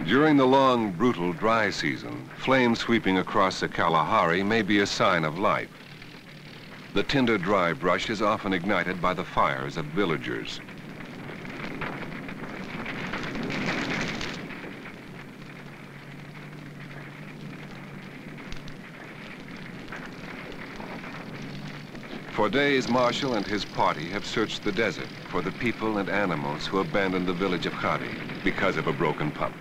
During the long, brutal dry season, flames sweeping across the Kalahari may be a sign of life. The tinder dry brush is often ignited by the fires of villagers. For days, Marshall and his party have searched the desert for the people and animals who abandoned the village of Khadi because of a broken pump.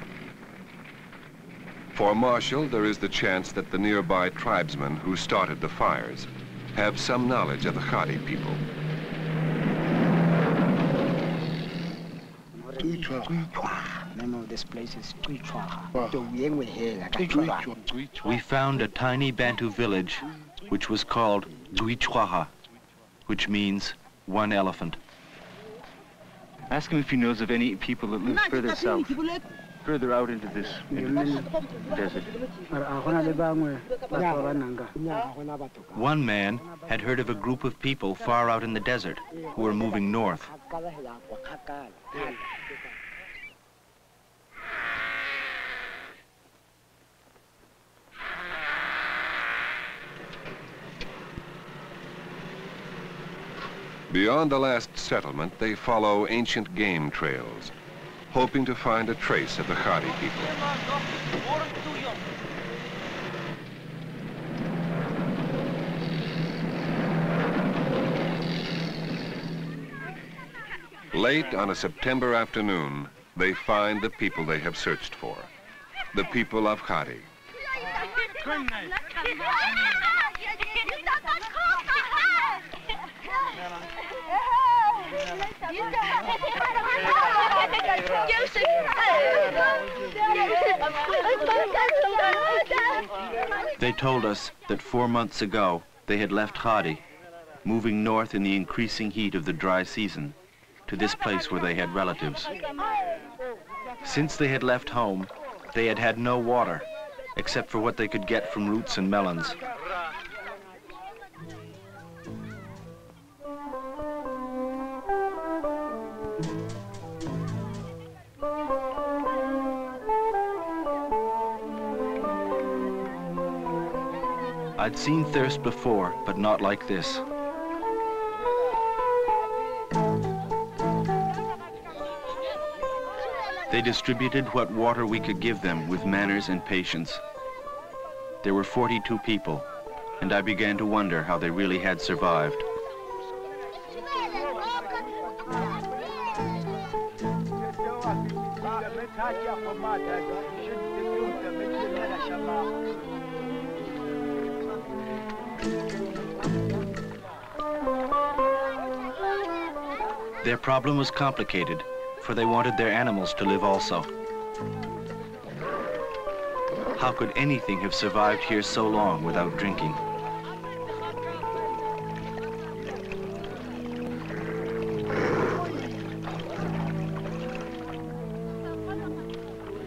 For Marshall, there is the chance that the nearby tribesmen who started the fires have some knowledge of the Khadi people. The name of this place is We found a tiny Bantu village which was called Guichwaha, which means one elephant. Ask him if he knows of any people that live further south, further out into this desert. One man had heard of a group of people far out in the desert who were moving north. Beyond the last settlement, they follow ancient game trails, hoping to find a trace of the Khadi people. Late on a September afternoon, they find the people they have searched for, the people of Khadi. They told us that 4 months ago they had left Khadi, moving north in the increasing heat of the dry season to this place where they had relatives. Since they had left home, they had had no water except for what they could get from roots and melons. I'd seen thirst before, but not like this. They distributed what water we could give them with manners and patience. There were 42 people, and I began to wonder how they really had survived. Their problem was complicated, for they wanted their animals to live also. How could anything have survived here so long without drinking?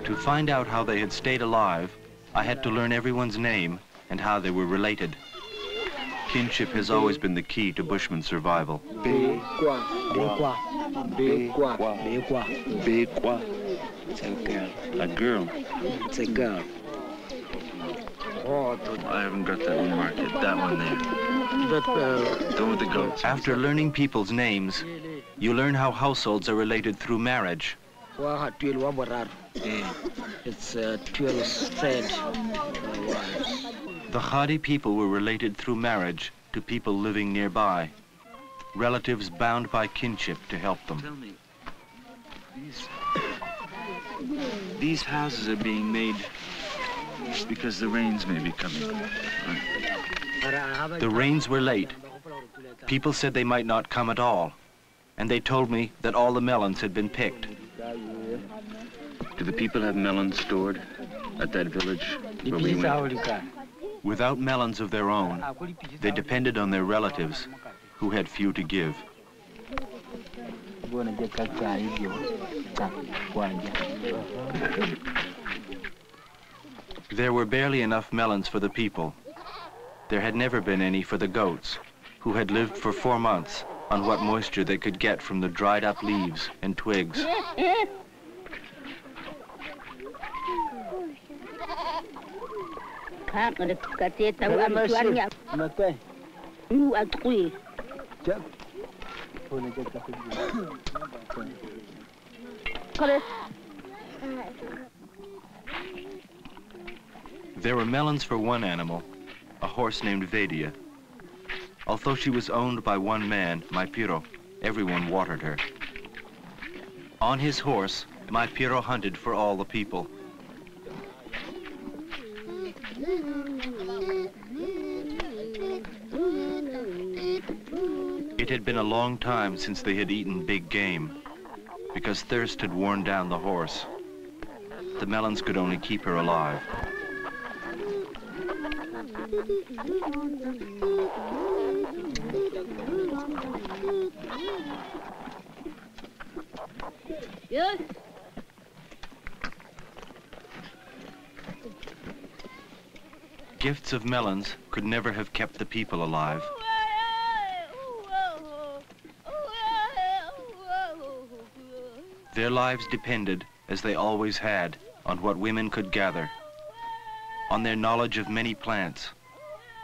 To find out how they had stayed alive, I had to learn everyone's name and how they were related. Kinship has always been the key to Bushman survival. It's a girl. A girl? It's a girl. Oh, I haven't got that one marked yet. That one there. The one with the goats. After learning people's names, you learn how households are related through marriage. It's 12 spread wives. The Khadi people were related through marriage to people living nearby, relatives bound by kinship to help them. Tell me, these houses are being made because the rains may be coming. The rains were late. People said they might not come at all, and they told me that all the melons had been picked. Do the people have melons stored at that village where we went? Without melons of their own, they depended on their relatives, who had few to give. There were barely enough melons for the people. There had never been any for the goats, who had lived for 4 months on what moisture they could get from the dried up leaves and twigs. There were melons for one animal, a horse named Vedia. Although she was owned by one man, Maipiro, everyone watered her. On his horse, Maipiro hunted for all the people. It had been a long time since they had eaten big game, because thirst had worn down the horse. The melons could only keep her alive. Yes. Gifts of melons could never have kept the people alive. Their lives depended, as they always had, on what women could gather, on their knowledge of many plants,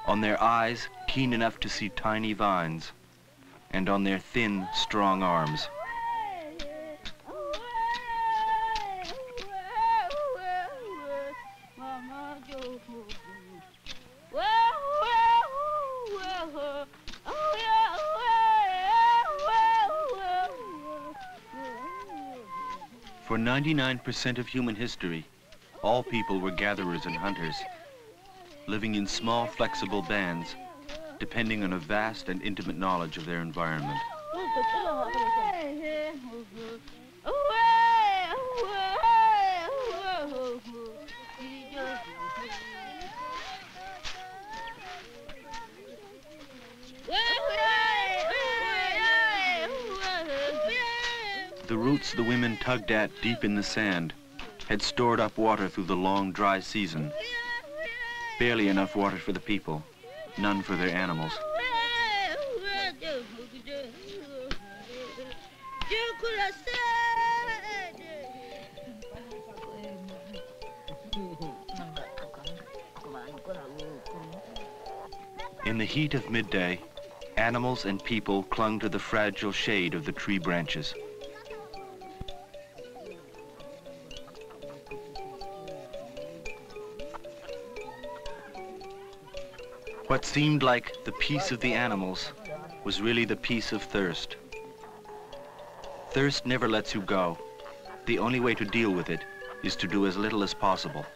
on their eyes keen enough to see tiny vines, and on their thin, strong arms. For 99% of human history, all people were gatherers and hunters, living in small, flexible bands, depending on a vast and intimate knowledge of their environment. The roots the women tugged at deep in the sand had stored up water through the long, dry season. Barely enough water for the people, none for their animals. In the heat of midday, animals and people clung to the fragile shade of the tree branches. What seemed like the peace of the animals was really the peace of thirst. Thirst never lets you go. The only way to deal with it is to do as little as possible.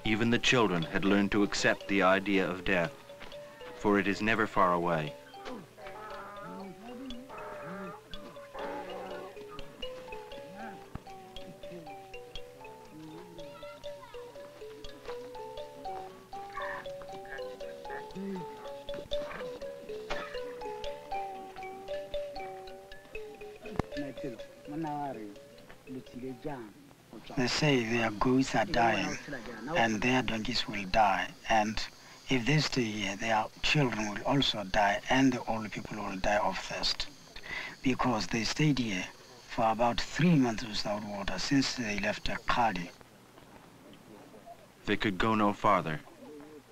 Even the children had learned to accept the idea of death, for it is never far away. They say their goats are dying and their donkeys will die, and if they stay here, their children will also die and the old people will die of thirst, because they stayed here for about 3 months without water since they left Kalahari. They could go no farther.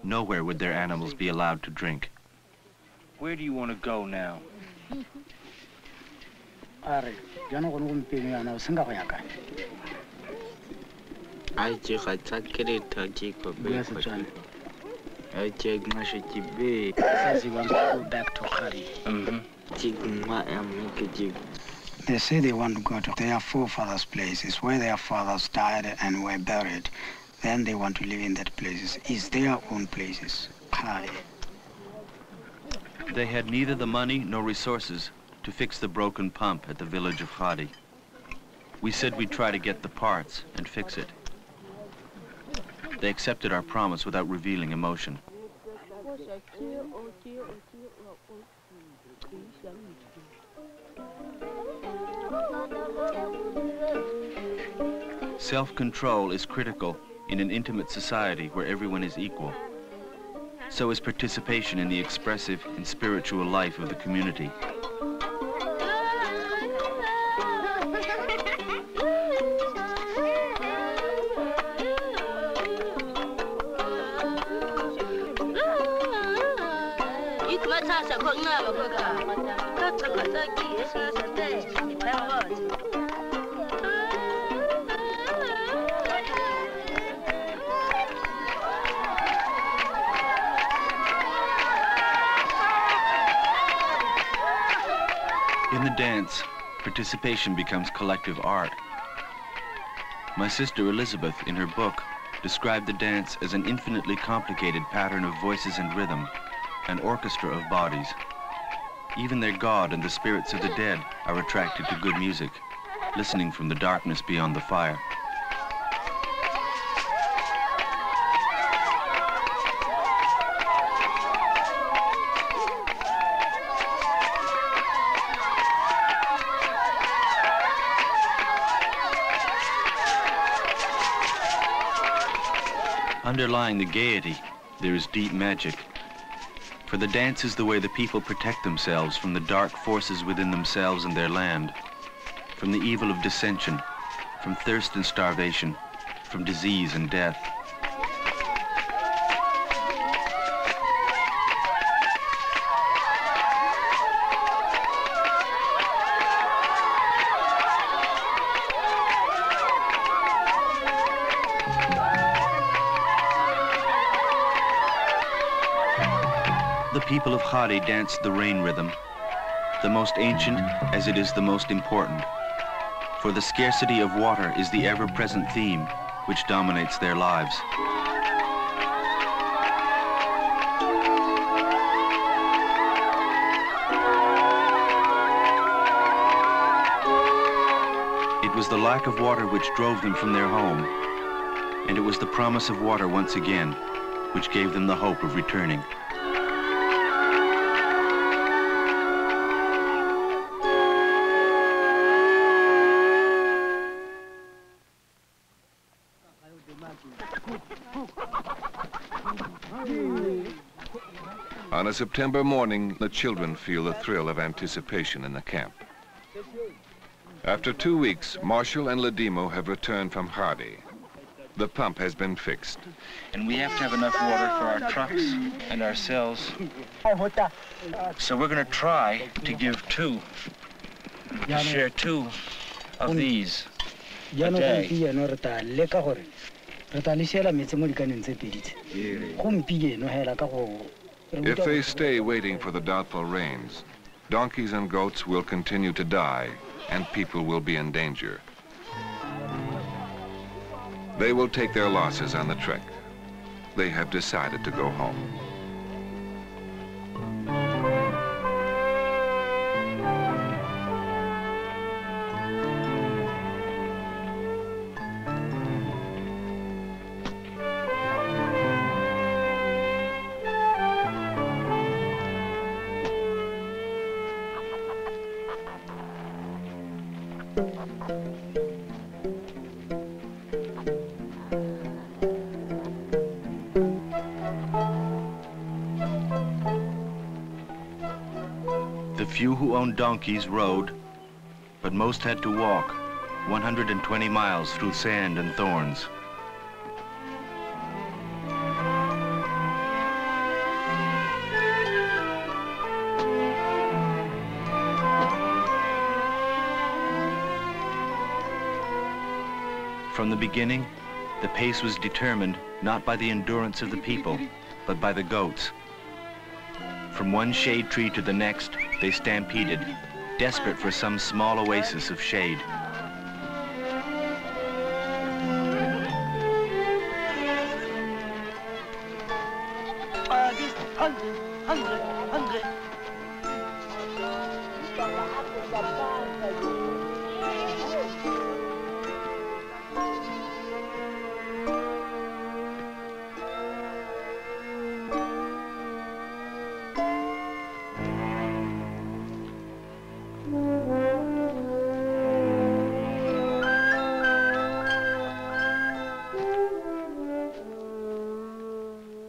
Nowhere would their animals be allowed to drink. Where do you want to go now? I check a tacket, I check a bed. I check my shitty says he wants to go back to Khari. They say they want to go to their forefathers' places where their fathers died and were buried. Then they want to live in that places. It's their own places. Khari. They had neither the money nor resources to fix the broken pump at the village of Khadi. We said we'd try to get the parts and fix it. They accepted our promise without revealing emotion. Self-control is critical in an intimate society where everyone is equal. So is participation in the expressive and spiritual life of the community. In the dance, participation becomes collective art. My sister Elizabeth, in her book, described the dance as an infinitely complicated pattern of voices and rhythm, an orchestra of bodies. Even their god and the spirits of the dead are attracted to good music, listening from the darkness beyond the fire. Underlying the gaiety, there is deep magic. For the dance is the way the people protect themselves from the dark forces within themselves and their land, from the evil of dissension, from thirst and starvation, from disease and death. The people of Khadi danced the rain rhythm, the most ancient as it is the most important. For the scarcity of water is the ever-present theme which dominates their lives. It was the lack of water which drove them from their home, and it was the promise of water once again which gave them the hope of returning. On a September morning, the children feel the thrill of anticipation in the camp. After 2 weeks, Marshall and Ladimo have returned from Khadi. The pump has been fixed. And we have to have enough water for our trucks and ourselves. So we're going to try to give share 2 of these a day. If they stay waiting for the doubtful rains, donkeys and goats will continue to die, and people will be in danger. They will take their losses on the trek. They have decided to go home. The few who owned donkeys rode, but most had to walk 120 miles through sand and thorns. From the beginning, the pace was determined not by the endurance of the people, but by the goats. From one shade tree to the next, they stampeded, desperate for some small oasis of shade.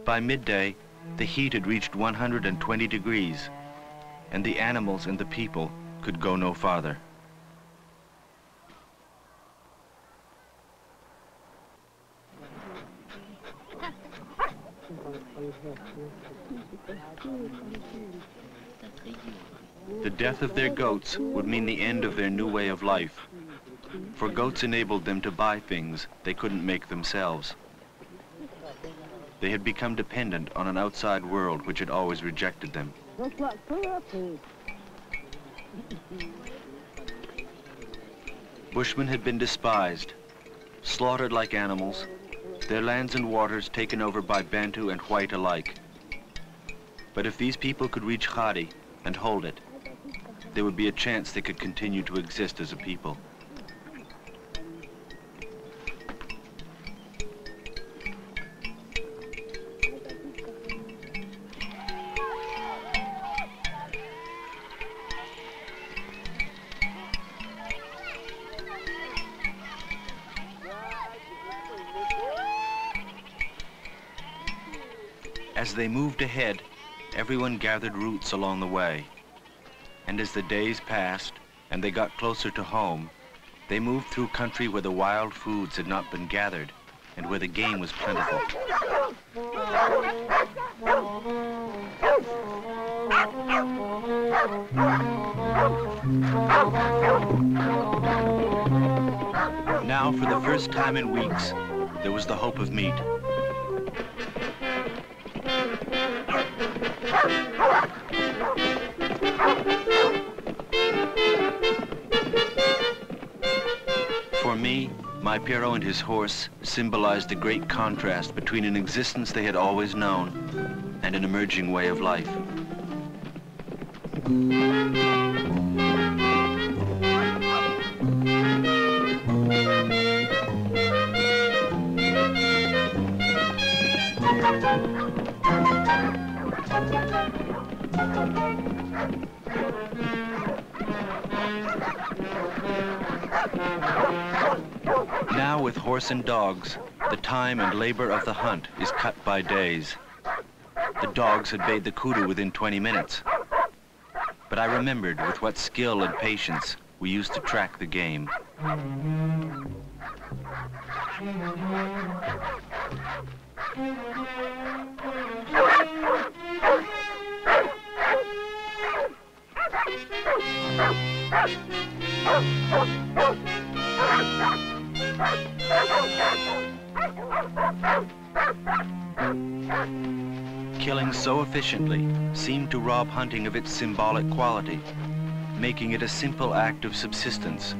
By midday, the heat had reached 120 degrees, and the animals and the people could go no farther. The death of their goats would mean the end of their new way of life, for goats enabled them to buy things they couldn't make themselves. They had become dependent on an outside world which had always rejected them. Bushmen had been despised, slaughtered like animals, their lands and waters taken over by Bantu and white alike. But if these people could reach Khadi and hold it, there would be a chance they could continue to exist as a people. As they moved ahead, everyone gathered roots along the way. And as the days passed and they got closer to home, they moved through country where the wild foods had not been gathered and where the game was plentiful. Now, for the first time in weeks, there was the hope of meat. For me, my Pero and his horse symbolized the great contrast between an existence they had always known and an emerging way of life. Now, with horse and dogs, the time and labor of the hunt is cut by days. The dogs had bayed the kudu within 20 minutes. But I remembered with what skill and patience we used to track the game. Killing so efficiently seemed to rob hunting of its symbolic quality, making it a simple act of subsistence,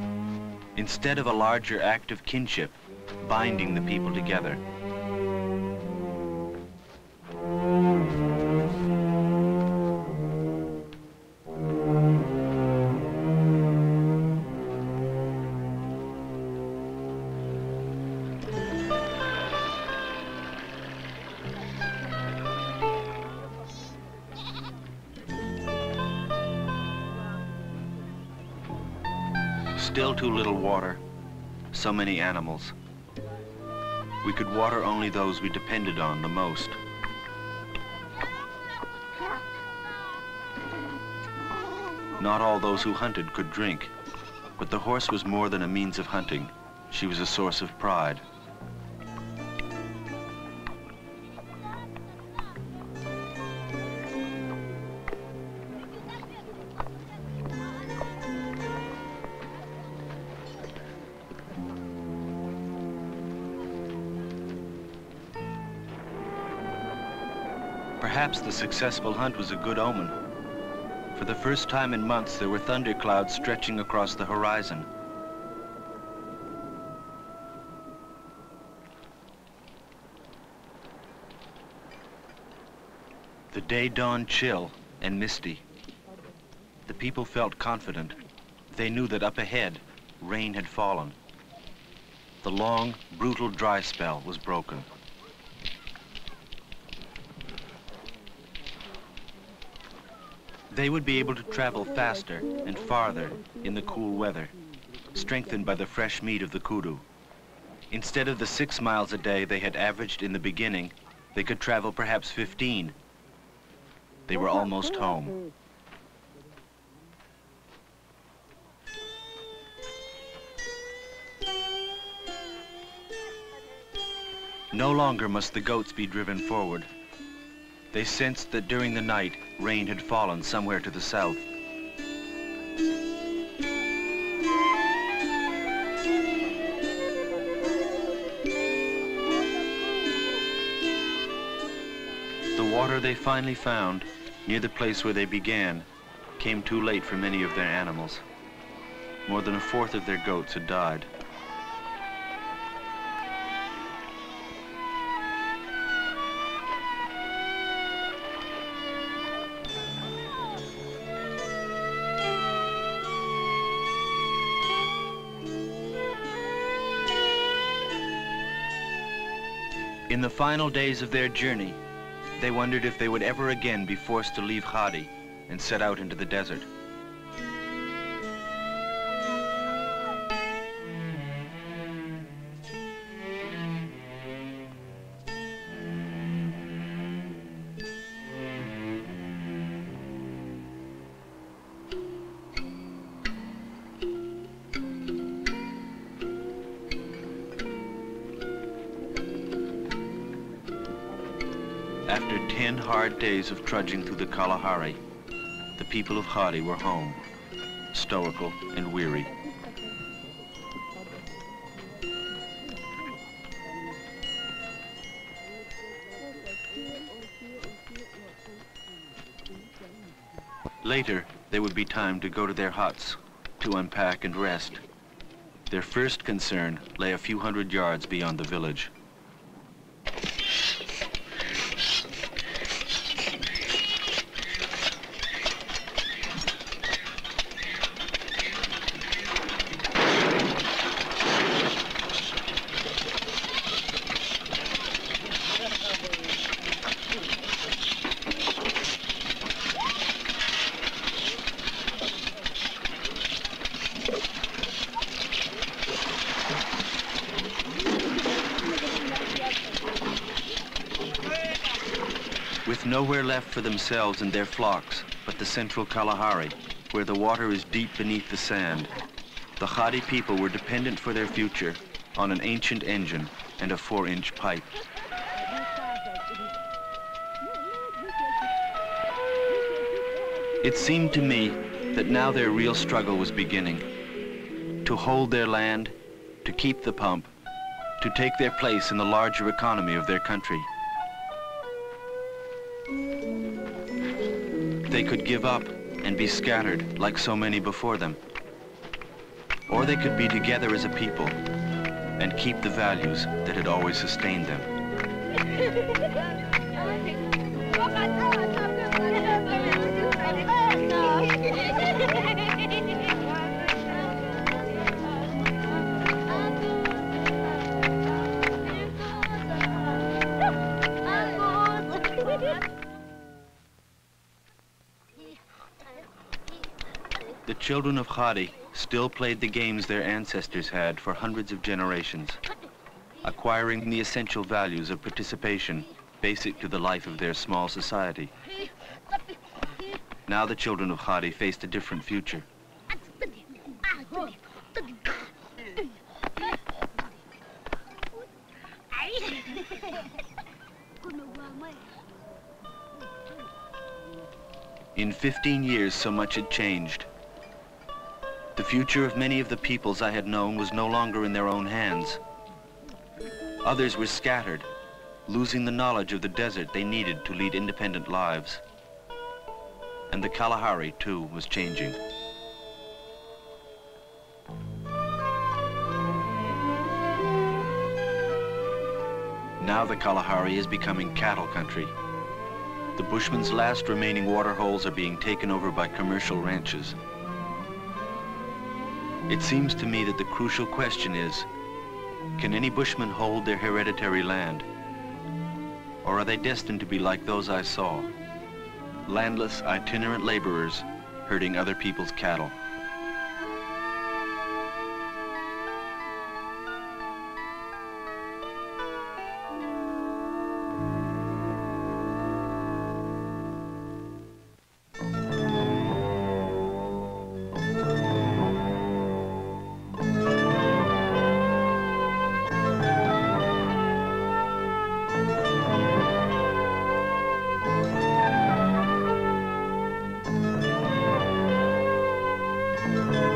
instead of a larger act of kinship, binding the people together. Still too little water, so many animals. We could water only those we depended on the most. Not all those who hunted could drink, but the horse was more than a means of hunting. She was a source of pride. Perhaps the successful hunt was a good omen. For the first time in months, there were thunderclouds stretching across the horizon. The day dawned chill and misty. The people felt confident. They knew that up ahead, rain had fallen. The long, brutal dry spell was broken. They would be able to travel faster and farther in the cool weather, strengthened by the fresh meat of the kudu. Instead of the 6 miles a day they had averaged in the beginning, They could travel perhaps 15. They were almost home. No longer must the goats be driven forward. They sensed that during the night, rain had fallen somewhere to the south. The water they finally found, near the place where they began, came too late for many of their animals. More than a fourth of their goats had died. In the final days of their journey, they wondered if they would ever again be forced to leave Khadi and set out into the desert. After 10 hard days of trudging through the Kalahari, the people of Khadi were home, stoical and weary. Later, there would be time to go to their huts, to unpack and rest. Their first concern lay a few hundred yards beyond the village. With nowhere left for themselves and their flocks but the central Kalahari, where the water is deep beneath the sand, the Khadi people were dependent for their future on an ancient engine and a 4-inch pipe. It seemed to me that now their real struggle was beginning. To hold their land, to keep the pump, to take their place in the larger economy of their country. They could give up and be scattered like so many before them. Or they could be together as a people and keep the values that had always sustained them. The children of Khadi still played the games their ancestors had for hundreds of generations, acquiring the essential values of participation basic to the life of their small society. Now the children of Khadi faced a different future. In 15 years, so much had changed. The future of many of the peoples I had known was no longer in their own hands. Others were scattered, losing the knowledge of the desert they needed to lead independent lives. And the Kalahari, too, was changing. Now the Kalahari is becoming cattle country. The Bushmen's last remaining water holes are being taken over by commercial ranches. It seems to me that the crucial question is, can any Bushman hold their hereditary land? Or are they destined to be like those I saw, landless, itinerant laborers herding other people's cattle? Bye.